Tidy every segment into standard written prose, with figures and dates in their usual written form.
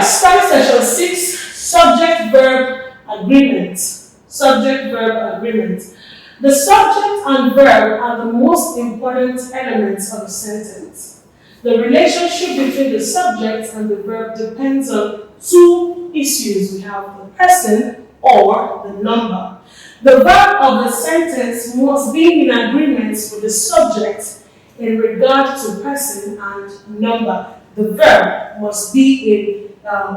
study session 6, subject-verb agreement. Subject-verb agreement. The subject and verb are the most important elements of a sentence. The relationship between the subject and the verb depends on two issues. We have the person or the number. The verb of the sentence must be in agreement with the subject in regard to person and number. The verb must be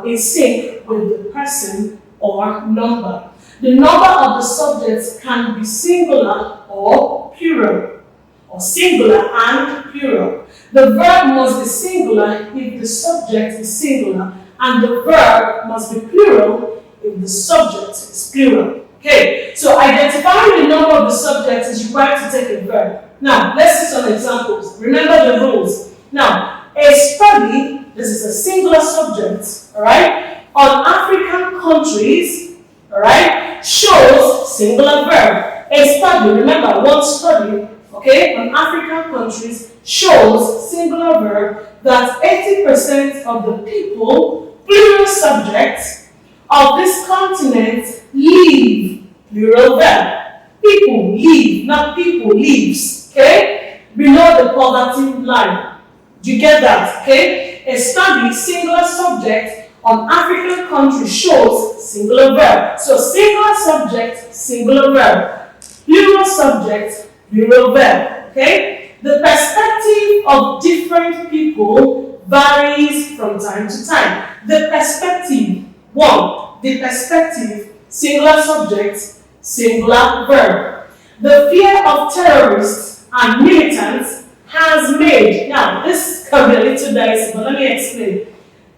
in sync with the person or number. The number of the subjects can be singular or plural, or singular and plural. The verb must be singular if the subject is singular, and the verb must be plural if the subject is plural. Okay, so identifying the number of the subject is required to take a verb. Now, let's see some examples. Remember the rules. Now, a study, this is a singular subject, all right, on African countries, all right, shows singular verb. A study, remember, one study, okay, on African countries shows singular verb that 80% of the people, plural subjects, of this continent live, plural verb. People live, not people lives, okay, below the poverty line. Do you get that, okay? A study, singular subject, on African countries shows singular verb. So singular subject, singular verb. Plural subject, plural verb. Okay? The perspective of different people varies from time to time. The perspective, one, the perspective, singular subject, singular verb. The fear of terrorists and militants has made, now this can be a little dicey, but let me explain.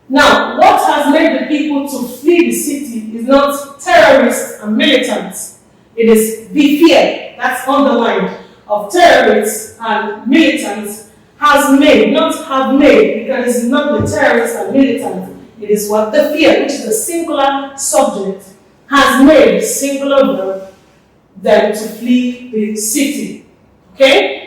Now, what has made the people to flee the city is not terrorists and militants. It is the fear, that's underlined, of terrorists and militants has made, not have made, because it's not the terrorists and militants. It is what the fear, which is a singular subject, has made singular verb them to flee the city. Okay?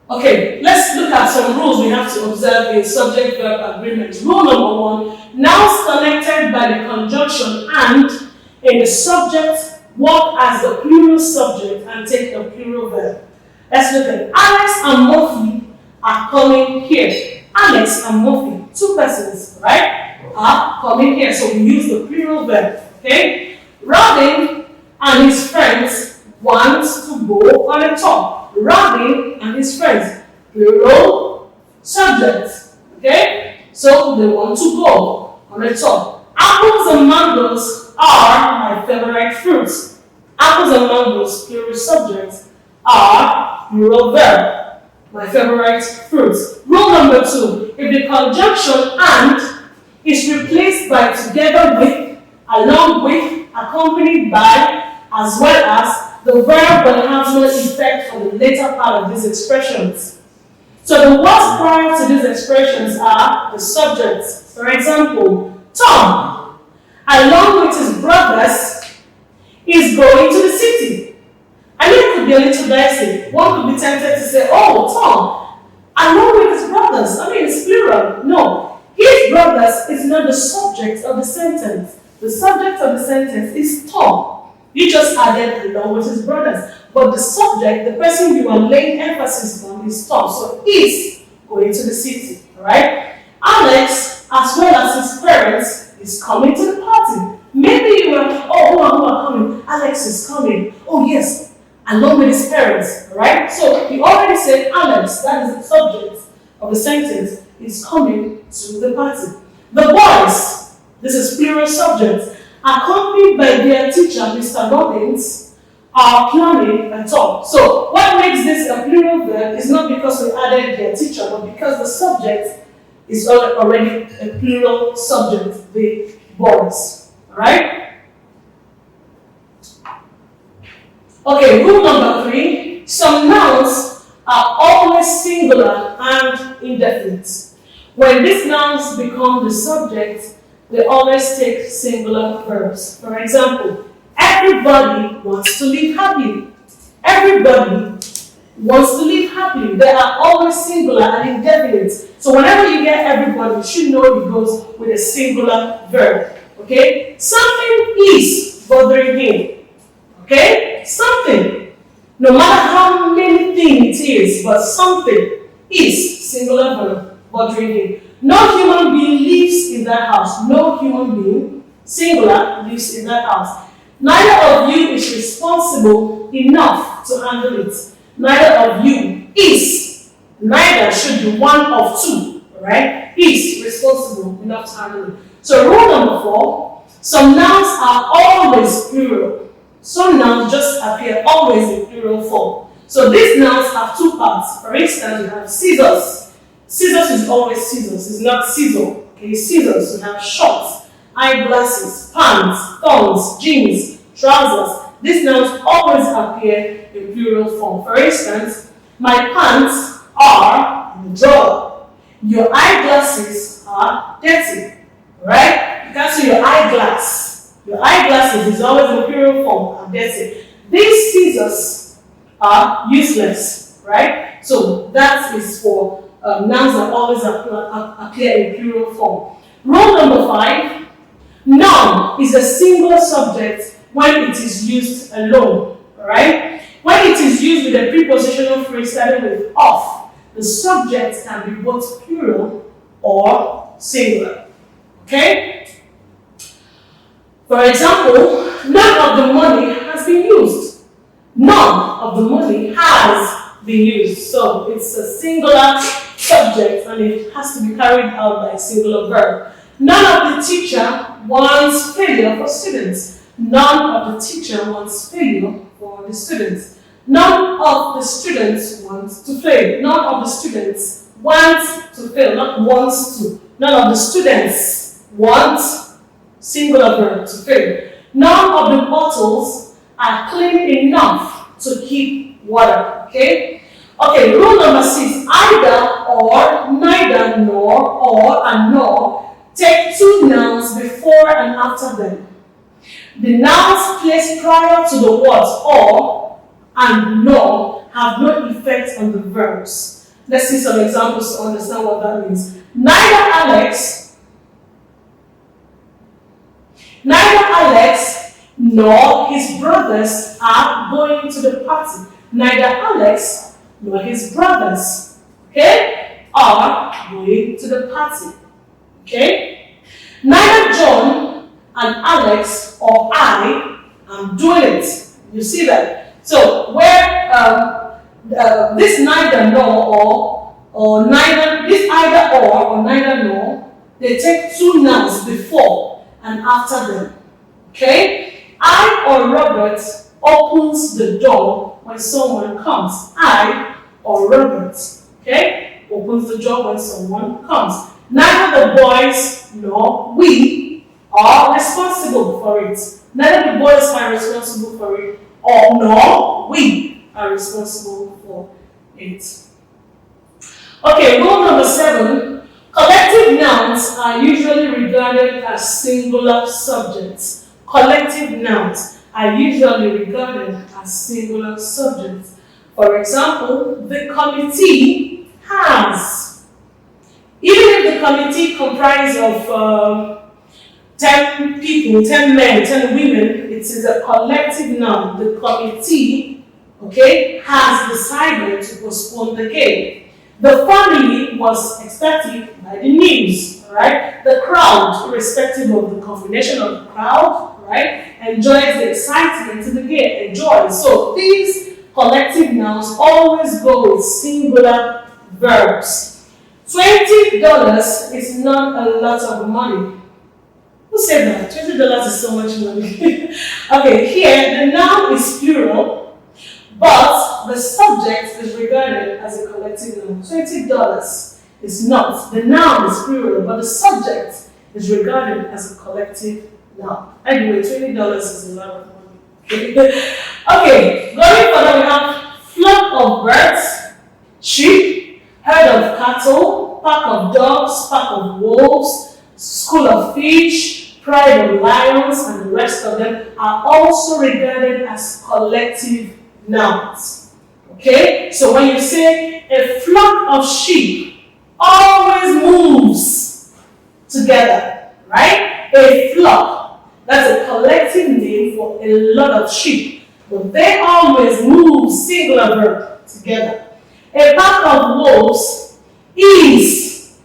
Okay, let's look at some rules we have to observe in subject-verb agreement. Rule number 1, nouns connected by the conjunction and in the subject work as the plural subject and take a plural verb. Let's look at Alex and Murphy are coming here. Alex and Murphy, two persons, right, are coming here. So we use the plural verb, okay? Robin and his friends want to go on a tour. Robin and his friends, plural subject, okay? So they want to go on a tour. Apples and mangoes are my favorite fruits. Apples and mangoes, plural subject, are plural verb, my favorite fruits. Rule number 2, if the conjunction and is replaced by together with, along with, accompanied by, as well as, the verb will have no effect for the later part of these expressions. So the words prior to these expressions are the subjects. For example, Tom, along with his brothers, is going to the city. I mean, it could be a little dicey. One could be tempted to say, oh, Tom, along with his brothers. I mean, it's plural. No, his brothers is not the subject of the sentence. The subject of the sentence is Tom. You just added along with his brothers. But the subject, the person you are laying emphasis on is Tom. So is going to the city. Alright? Alex, as well as his parents, is coming to the party. Maybe you are, who are coming? Alex is coming. Oh yes, along with his parents. Alright? So you already said Alex, that is the subject of the sentence, is coming to the party. The boys, this is plural subject, accompanied by their teacher, Mr. Robbins, are planning a tour. So what makes this a plural verb is not because we added their teacher, but because the subject is already a plural subject, the boys. Alright? Okay, rule number 3. Some nouns are always singular and indefinite. When these nouns become the subject, they always take singular verbs. For example, everybody wants to live happily. Everybody wants to live happily. they are always singular and indefinite. So whenever you get everybody, you should know it goes with a singular verb. Okay? Something is bothering him. Okay? Something. No matter how many things it is, but something is singular verb bothering him. No human being lives in that house. No human being, singular, lives in that house. Neither of you is responsible enough to handle it. Neither of you is. Neither should be one of two. Right? Is responsible enough to handle it. So rule number 4, some nouns are always plural. Some nouns just appear always in plural form. So these nouns have 2 parts. For instance, we have scissors. Scissors is always scissors. It's not scissor. Okay, scissors. We have shorts, eyeglasses, pants, thongs, jeans, trousers. These nouns always appear in plural form. For instance, my pants are in the drawer. Your eyeglasses are dirty. Right? You can't see your eyeglass. Your eyeglasses is always in plural form and dirty. These scissors are useless. Right? So that is for nouns that always appear in plural form. Rule number 5, noun is a single subject when it is used alone. Alright? When it is used with a prepositional phrase starting with of, the subject can be both plural or singular. Okay? For example, none of the money has been used. None of the money has been used. So it's a singular subject and it has to be carried out by a singular verb. None of the teacher wants failure for students. None of the teacher wants failure for the students. None of the students want to fail. None of the students want to fail, not wants to. None of the students want, singular verb, to fail. None of the bottles are clean enough to keep water. Okay? Okay, rule number 6, either or, neither, nor, or, and nor, take 2 nouns before and after them. The nouns placed prior to the words or and nor have no effect on the verbs. Let's see some examples to understand what that means. Neither Alex nor his brothers are going to the party. Neither Alex nor his brothers, okay, are going to the party. Okay? Neither John and Alex or I am doing it. You see that? So where this neither nor or neither, this either or neither nor, they take 2 nouns before and after them. Okay? I or Robert opens the door when someone comes. I or Robert, okay, opens the door when someone comes. Neither the boys nor we are responsible for it. Neither the boys are responsible for it, or nor we are responsible for it. Okay, rule number 7. Collective nouns are usually regarded as singular subjects. Collective nouns are usually regarded as singular subjects. For example, the committee has. Even if the committee comprises of 10 people, 10 men, 10 women, it is a collective noun. The committee, okay, has decided to postpone the game. The family was expected by the news, right? The crowd, irrespective of the combination of the crowd, right, enjoys the excitement to the game, enjoys. So these collective nouns always go with singular verbs. $20 is not a lot of money. Who said that? $20 is so much money. Okay, here the noun is plural, but the subject is regarded as a collective noun. $20 is not. The noun is plural, but the subject is regarded as a collective noun. Anyway, $20 is a lot of money. Okay, going further, we have flock of birds, sheep, herd of cattle, pack of dogs, pack of wolves, school of fish, pride of lions, and the rest of them are also regarded as collective nouns. Okay, so when you say a flock of sheep always moves together, right? A flock, that's a collective name for a lot of sheep, but they always move, singular verb, together. A pack of wolves is,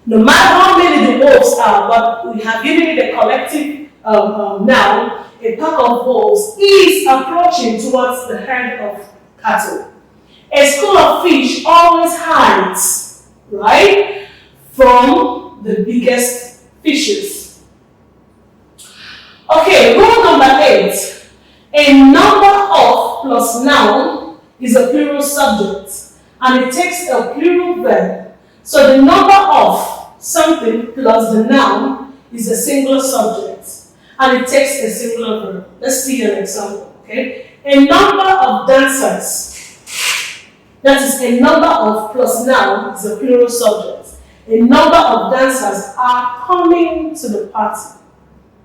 no matter how many the wolves are, but we have given it a collective noun, a pack of wolves is approaching towards the herd of cattle. A school of fish always hides, right, from the biggest fishes. Okay, rule number 8. A number of plus noun is a plural subject, and it takes a plural verb. So the number of something plus the noun is a singular subject, and it takes a singular verb. Let's see an example, okay? A number of dancers, that is a number of plus noun is a plural subject. A number of dancers are coming to the party.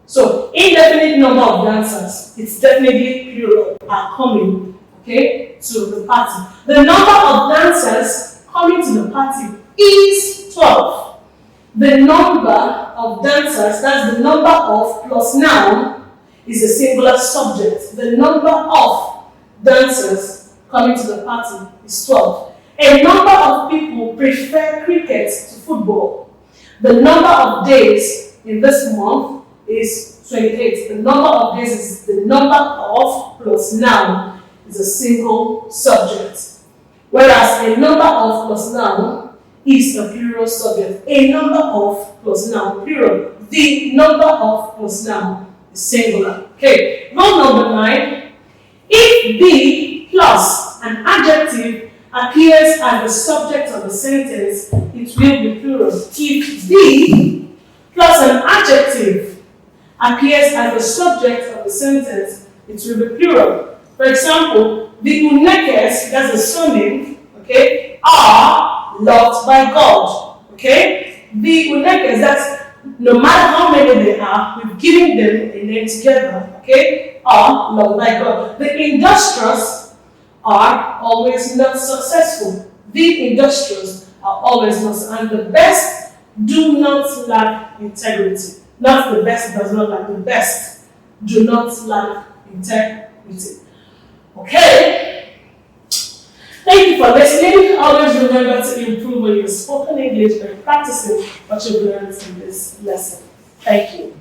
So, indefinite number of dancers, it's definitely plural, are coming, okay, to the party. The number of dancers coming to the party is 12. The number of dancers, that's the number of plus noun, is a singular subject. The number of dancers coming to the party is 12. A number of people prefer cricket to football. The number of days in this month is 28. The number of days is the number of plus noun is a single subject. Whereas a number of plus noun is a plural subject. A number of plus noun, plural. The number of plus noun is singular. Okay, rule number 9. If the plus an adjective appears as the subject of the sentence, it will be plural. If the plus an adjective appears as the subject of the sentence, it will be plural. For example, the Unekes, that's a surname, okay, are loved by God. Okay? The Unekes, that's no matter how many they are, we've given them a name together, okay, are loved by God. The industrious are always not successful. The industrious are always not, and the best do not lack integrity. Not the best does not lack, the best do not lack integrity. Okay? Thank you for listening. Always remember to improve on your spoken English by practicing what you've learned in this lesson. Thank you.